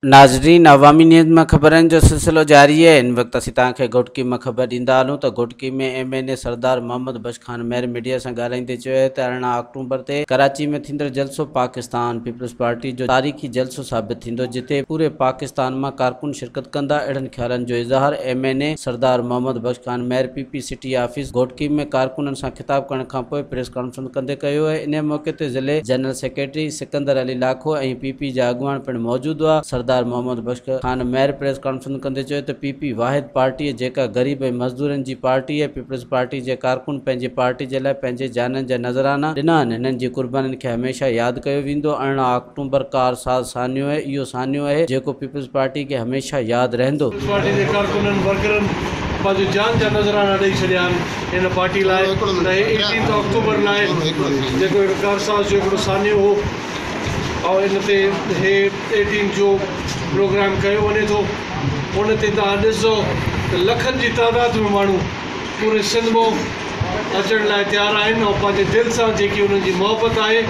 नाजरीन, अवामी न्यूज़ में ख़बरनि जो सिलसिलो जारी है। इन वक्त असीं तव्हांखे घोटकी में ख़बर ॾींदा हलूं त घोटकी में MNA Sardar Mohammad Bakhsh Khan mayor media से ॻाल्हाईंदे चयो है त 18 अक्टूबर ते कराची में थींदड़ जलसो पाकिस्तान पीपल्स पार्टी जो तारीख़ी जलसो साबित थींदो, जिते पूरे पाकिस्तान में कारकुन शिरकत कंदा। अहिड़नि ख़्यालनि जो इज़हार MNA Sardar Mohammad Bakhsh Khan mayor PP city office Ghotki में कारकुननि सां खिताब करण खां पोइ प्रेस कॉन्फ्रेंस कंदे कयो है। इन मौके ते ज़िले जनरल सेक्रेटरी सिकंदर अली लाखो ऐं PP जा अॻुवान पिणु मौजूदु हुआ। सरदार Mohammad Bakhsh Khan mayor press conference कंदे चयो त PP वाहिद पार्टी है जेका गरीब ऐं मज़दूरनि जी पार्टी है। पीपल्स पार्टी जे कारकुन पंहिंजी पार्टी जे लाइ पंहिंजे जाननि जा नज़राना ॾिना आहिनि। हिननि जी कुर्बानीनि खे हमेशह यादि कयो वेंदो। 18 अक्टूबर कार साल सानियो है, इहो सानियो है जेको पीपल्स पार्टी खे हमेशह यादि रहंदो। पार्टी जे कारकुननि वर्करनि पंहिंजो जान जा नज़राना ॾेई छॾिया आहिनि हिन पार्टी लाइ। 18 अक्टूबर लाइ जेको कार साल जो हिकिड़ो सानियो हो और इन ते 18 जो प्रोग्राम कयो वञे थो। उन ते तव्हां ॾिसो त लखनि जी तादाद में माण्हू पूरे सिंध में अचण लाइ तयारु आहिनि और पंहिंजे दिलि सां जेकी उन्हनि जी मोहबत आहे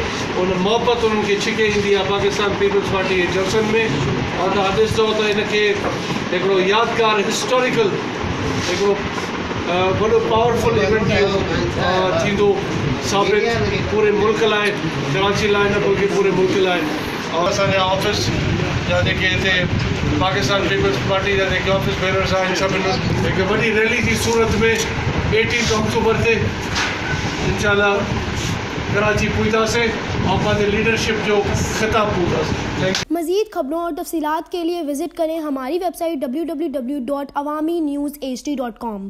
उन मोहबत उन्हनि खे छिके ईंदी आहे पाकिस्तान पीपल्स पार्टी जे जलसनि में। और तव्हां ॾिसंदो त इनखे हिकिड़ो यादगार हिस्टोरिकल हिकिड़ो वॾो पावरफुल इवेंट थींदो साबित पूरे मुल्क लाइ, कराची लाइ न बल्कि पूरे मुल्क लाइ। और असांजा ऑफिस जा जेके हिते पाकिस्तान पीपल्स पार्टी जा जेके ऑफिस बेरर्स आहिनि सभिनि हिकु वॾी रैली जी सूरत में 18 अक्टूबर ते इंशाल्लाह कराची पहुंचासीं और पंहिंजे लीडरशिप जो खिताब पूछासीं। मज़ीद खबरों और तफसीलात के लिए विजिट करें हमारी वेबसाइट www.awamiNewsHD.com।